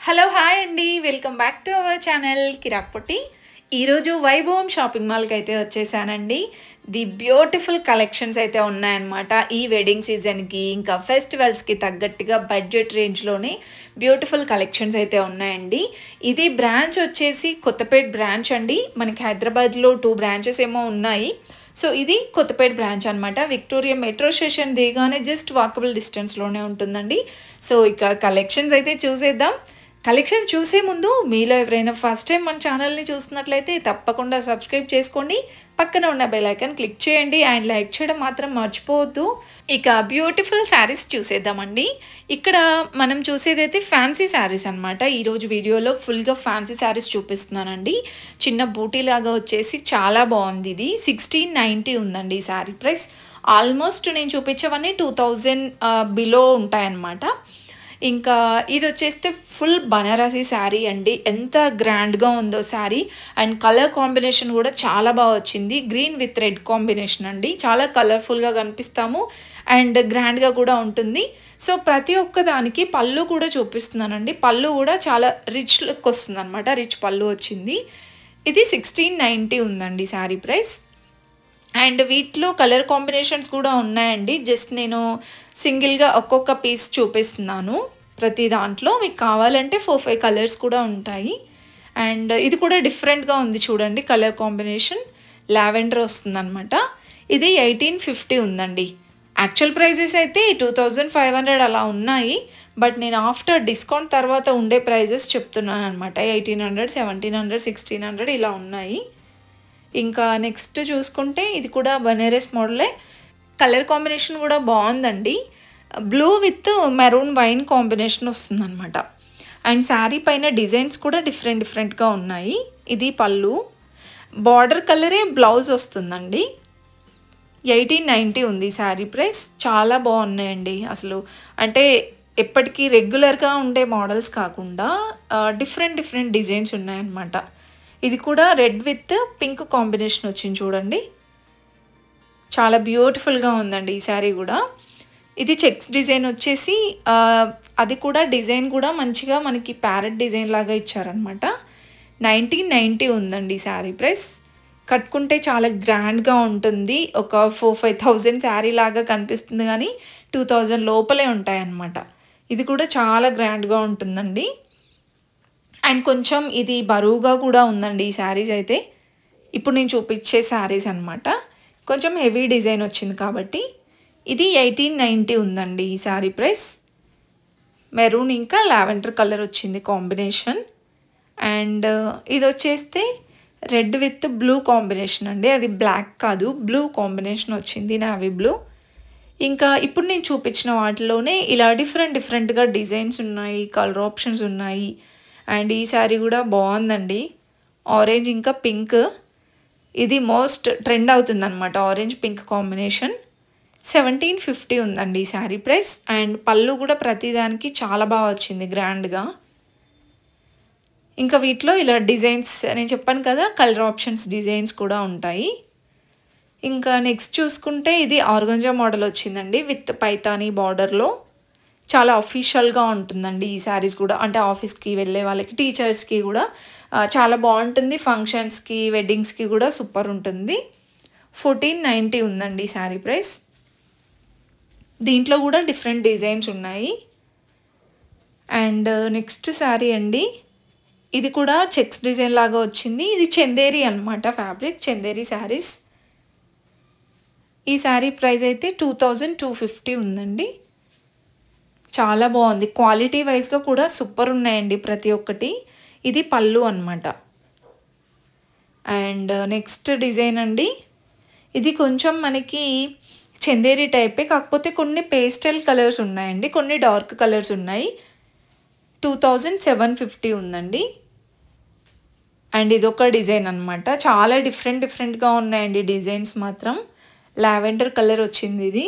Hello hi అండి welcome back to our channel Kirrak Potti. ఈరోజు వైభవం షాపింగ్ మాల్కి అయితే వచ్చేసానండి. ది బ్యూటిఫుల్ కలెక్షన్స్ అయితే ఉన్నాయన్నమాట. ఈ వెడ్డింగ్ సీజన్కి ఇంకా ఫెస్టివల్స్కి తగ్గట్టుగా బడ్జెట్ రేంజ్లోనే బ్యూటిఫుల్ కలెక్షన్స్ అయితే ఉన్నాయండి. ఇది బ్రాంచ్ వచ్చేసి కొత్తపేట బ్రాంచ్ అండి. మనకి హైదరాబాద్లో 2 బ్రాంచెస్ ఏమో ఉన్నాయి. సో ఇది కొత్తపేట బ్రాంచ్ అనమాట. విక్టోరియా మెట్రో స్టేషన్ దిగానే జస్ట్ వాకబుల్ డిస్టెన్స్లోనే ఉంటుందండి. సో ఇక కలెక్షన్స్ అయితే చూసేద్దాం. కలెక్షన్స్ చూసే ముందు మీలో ఎవరైనా ఫస్ట్ టైం మన ఛానల్ని చూస్తున్నట్లయితే తప్పకుండా సబ్స్క్రైబ్ చేసుకోండి. పక్కన ఉన్న బెల్ ఐకాన్ క్లిక్ చేయండి అండ్ లైక్ చేయడం మాత్రం మర్చిపోవద్దు. ఇక బ్యూటిఫుల్ శారీస్ చూసేద్దామండి. ఇక్కడ మనం చూసేదైతే ఫ్యాన్సీ శారీస్ అనమాట. ఈరోజు వీడియోలో ఫుల్గా ఫ్యాన్సీ శారీస్ చూపిస్తున్నానండి. చిన్న బూటీ లాగా వచ్చేసి చాలా బాగుంది. ఇది 1690 ఉందండి ఈ శారీ ప్రైస్. ఆల్మోస్ట్ నేను చూపించేవన్నీ 2000 బిలో ఉంటాయన్నమాట. ఇంకా ఇది వచ్చేస్తే ఫుల్ బనారసీ శారీ అండి. ఎంత గ్రాండ్గా ఉందో శారీ. అండ్ కలర్ కాంబినేషన్ కూడా చాలా బాగా వచ్చింది. గ్రీన్ విత్ రెడ్ కాంబినేషన్ అండి. చాలా కలర్ఫుల్గా కనిపిస్తాము అండ్ గ్రాండ్గా కూడా ఉంటుంది. సో ప్రతి ఒక్క దానికి పళ్ళు కూడా చూపిస్తున్నానండి. పళ్ళు కూడా చాలా రిచ్ లుక్ వస్తుంది అనమాట. రిచ్ పళ్ళు వచ్చింది. ఇది 1690 ఉందండి శారీ ప్రైస్. అండ్ వీటిలో కలర్ కాంబినేషన్స్ కూడా ఉన్నాయండి. జస్ట్ నేను సింగిల్గా ఒక్కొక్క పీస్ చూపిస్తున్నాను. ప్రతి దాంట్లో మీకు కావాలంటే 4-5 కలర్స్ కూడా ఉంటాయి. అండ్ ఇది కూడా డిఫరెంట్గా ఉంది చూడండి. కలర్ కాంబినేషన్ లావెండర్ వస్తుందన్నమాట. ఇది 1850 ఉందండి. యాక్చువల్ ప్రైజెస్ అయితే 2500 అలా ఉన్నాయి. బట్ నేను ఆఫ్టర్ డిస్కౌంట్ తర్వాత ఉండే ప్రైజెస్ చెప్తున్నాను అనమాట. 1800, 1700, 1600 ఇలా ఉన్నాయి. ఇంకా నెక్స్ట్ చూసుకుంటే ఇది కూడా బనారస్ మోడలే. కలర్ కాంబినేషన్ కూడా బాగుందండి. Blue with maroon wine combination వస్తుందన్నమాట. అండ్ శారీ పైన డిజైన్స్ కూడా డిఫరెంట్గా ఉన్నాయి. ఇది పళ్ళు. బార్డర్ కలరే బ్లౌజ్ వస్తుందండి. 1890 ఉంది శారీ ప్రైస్. చాలా బాగున్నాయండి అసలు. అంటే ఎప్పటికీ రెగ్యులర్గా ఉండే మోడల్స్ కాకుండా డిఫరెంట్ డిజైన్స్ ఉన్నాయన్నమాట. ఇది కూడా రెడ్ విత్ పింక్ కాంబినేషన్ వచ్చింది చూడండి. చాలా బ్యూటిఫుల్గా ఉందండి ఈ శారీ కూడా. ఇది చెక్స్ డిజైన్ వచ్చేసి అది కూడా డిజైన్ కూడా మంచిగా మనకి ప్యారెట్ డిజైన్ లాగా ఇచ్చారనమాట. 1990 ఉందండి ఈ శారీ ప్రైస్. కట్టుకుంటే చాలా గ్రాండ్గా ఉంటుంది. ఒక 4-5,000 శారీ లాగా కనిపిస్తుంది కానీ 2000 లోపలే ఉంటాయన్నమాట. ఇది కూడా చాలా గ్రాండ్గా ఉంటుందండి. అండ్ కొంచెం ఇది బరువుగా కూడా ఉందండి ఈ శారీస్ అయితే. ఇప్పుడు నేను చూపించే శారీస్ అనమాట. కొంచెం హెవీ డిజైన్ వచ్చింది కాబట్టి. ఇది 1890 ఉందండి ఈ శారీ ప్రైస్. మెరూన్ ఇంకా లావెండర్ కలర్ వచ్చింది కాంబినేషన్. అండ్ ఇది వచ్చేస్తే రెడ్ విత్ బ్లూ కాంబినేషన్ అండి. అది బ్లాక్ కాదు, బ్లూ కాంబినేషన్ వచ్చింది, నావీ బ్లూ. ఇంకా ఇప్పుడు నేను చూపించిన వాటిలోనే ఇలా డిఫరెంట్గా డిజైన్స్ ఉన్నాయి, కలర్ ఆప్షన్స్ ఉన్నాయి. అండ్ ఈ శారీ కూడా బాగుందండి. ఆరెంజ్ ఇంకా పింక్. ఇది మోస్ట్ ట్రెండ్ అవుతుంది అనమాట. Orange pink combination. 1750 ఉందండి ఈ శారీ ప్రైస్. అండ్ పళ్ళు కూడా ప్రతిదానికి చాలా బాగా వచ్చింది గ్రాండ్గా. ఇంకా వీటిలో ఇలా డిజైన్స్ నేను చెప్పాను కదా, కలర్ ఆప్షన్స్ డిజైన్స్ కూడా ఉంటాయి. ఇంకా నెక్స్ట్ చూసుకుంటే ఇది ఆర్గంజా మోడల్ వచ్చిందండి విత్ పైతానీ బార్డర్లో. చాలా అఫీషియల్గా ఉంటుందండి ఈ శారీస్ కూడా. అంటే ఆఫీస్కి వెళ్ళే వాళ్ళకి, టీచర్స్కి కూడా చాలా బాగుంటుంది. ఫంక్షన్స్కి, వెడ్డింగ్స్కి కూడా సూపర్ ఉంటుంది. 1490 ఉందండి ఈ శారీ ప్రైస్. దీంట్లో కూడా డిఫరెంట్ డిజైన్స్ ఉన్నాయి. అండ్ నెక్స్ట్ శారీ అండి. ఇది కూడా చెక్స్ డిజైన్ లాగా వచ్చింది. ఇది చందేరి అనమాట ఫ్యాబ్రిక్. చందేరి శారీస్. ఈ శారీ ప్రైస్ అయితే 2250 ఉందండి. చాలా బాగుంది. క్వాలిటీ వైజ్గా కూడా సూపర్ ఉన్నాయండి ప్రతి ఒక్కటి. ఇది పళ్ళు అనమాట. అండ్ నెక్స్ట్ డిజైన్ అండి. ఇది కొంచెం మనకి చందేరి టైపే, కాకపోతే కొన్ని పేస్టల్ కలర్స్ ఉన్నాయండి, కొన్ని డార్క్ కలర్స్ ఉన్నాయి. 2750 ఉందండి. అండ్ ఇదొక డిజైన్ అనమాట. చాలా డిఫరెంట్గా ఉన్నాయండి డిజైన్స్ మాత్రం. లావెండర్ కలర్ వచ్చింది ఇది.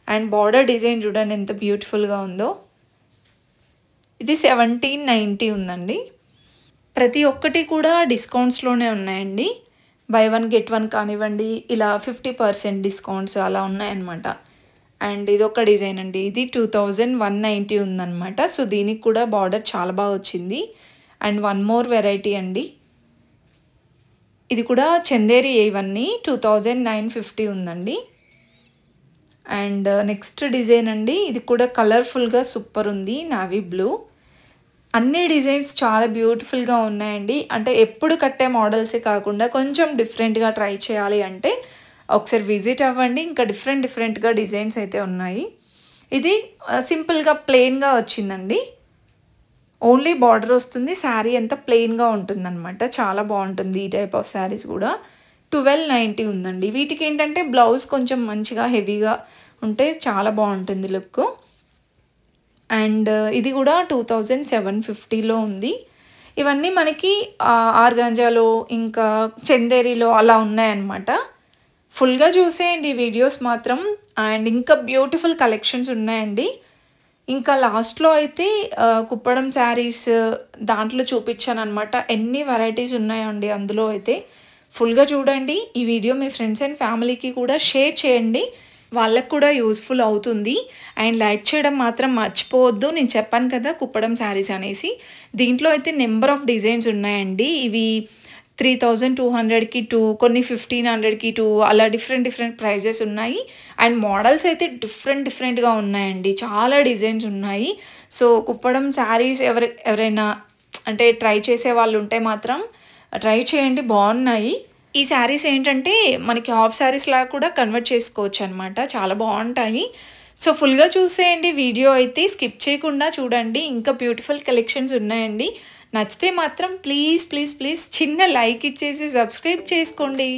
అండ్ బార్డర్ డిజైన్ చూడండి ఎంత బ్యూటిఫుల్గా ఉందో. ఇది 1790 ఉందండి. ప్రతి ఒక్కటి కూడా డిస్కౌంట్స్లోనే ఉన్నాయండి. బై 1 గెట్ 1 కానివ్వండి, ఇలా 50% డిస్కౌంట్స్ అలా ఉన్నాయన్నమాట. అండ్ ఇదొక డిజైన్ అండి. ఇది 2190 ఉందన్నమాట. సో దీనికి కూడా బార్డర్ చాలా బాగా వచ్చింది. అండ్ వన్ మోర్ వెరైటీ అండి. ఇది కూడా చందేరి ఇవన్నీ 2950 ఉందండి. అండ్ నెక్స్ట్ డిజైన్ అండి. ఇది కూడా కలర్ఫుల్గా సూపర్ ఉంది, నావీ బ్లూ. అన్ని డిజైన్స్ చాలా బ్యూటిఫుల్గా ఉన్నాయండి. అంటే ఎప్పుడు కట్టే మోడల్సే కాకుండా కొంచెం డిఫరెంట్గా ట్రై చేయాలి అంటే ఒకసారి విజిట్ అవ్వండి. ఇంకా డిఫరెంట్గా డిజైన్స్ అయితే ఉన్నాయి. ఇది సింపుల్గా ప్లెయిన్గా వచ్చిందండి. ఓన్లీ బార్డర్ వస్తుంది, శారీ అంతా ప్లెయిన్గా ఉంటుందన్నమాట. చాలా బాగుంటుంది ఈ టైప్ ఆఫ్ శారీస్ కూడా. 1290 ఉందండి. వీటికి ఏంటంటే బ్లౌజ్ కొంచెం మంచిగా హెవీగా ఉంటే చాలా బాగుంటుంది లుక్. అండ్ ఇది కూడా 2750లో ఉంది. ఇవన్నీ మనకి ఆర్గాంజాలో ఇంకా చందేరిలో అలా ఉన్నాయన్నమాట. ఫుల్గా చూసేయండి వీడియోస్ మాత్రం. అండ్ ఇంకా బ్యూటిఫుల్ కలెక్షన్స్ ఉన్నాయండి. ఇంకా లాస్ట్లో అయితే కుప్పడం శారీస్ దాంట్లో చూపించాను అనమాట. ఎన్ని వెరైటీస్ ఉన్నాయండి అందులో అయితే. ఫుల్గా చూడండి. ఈ వీడియో మీ ఫ్రెండ్స్ అండ్ ఫ్యామిలీకి కూడా షేర్ చేయండి, వాళ్ళకు కూడా యూస్ఫుల్ అవుతుంది. అండ్ లైక్ చేయడం మాత్రం మర్చిపోవద్దు. నేను చెప్పాను కదా కుప్పడం శారీస్ అనేసి. దీంట్లో అయితే నెంబర్ ఆఫ్ డిజైన్స్ ఉన్నాయండి. ఇవి 3200కి 2, కొన్ని 1500కి 2 అలా డిఫరెంట్ ప్రైజెస్ ఉన్నాయి. అండ్ మోడల్స్ అయితే డిఫరెంట్గా ఉన్నాయండి. చాలా డిజైన్స్ ఉన్నాయి. సో కుప్పడం శారీస్ ఎవరైనా అంటే ట్రై చేసే వాళ్ళు ఉంటే మాత్రం ట్రై చేయండి, బాగున్నాయి. ఈ శారీస్ ఏంటంటే మనకి హాఫ్ శారీస్ లాగా కూడా కన్వర్ట్ చేసుకోవచ్చు అనమాట. చాలా బాగుంటాయి. సో ఫుల్గా చూసేయండి వీడియో అయితే, స్కిప్ చేయకుండా చూడండి. ఇంకా బ్యూటిఫుల్ కలెక్షన్స్ ఉన్నాయండి. నచ్చితే మాత్రం ప్లీజ్ చిన్న లైక్ ఇచ్చేసి సబ్స్క్రైబ్ చేసుకోండి.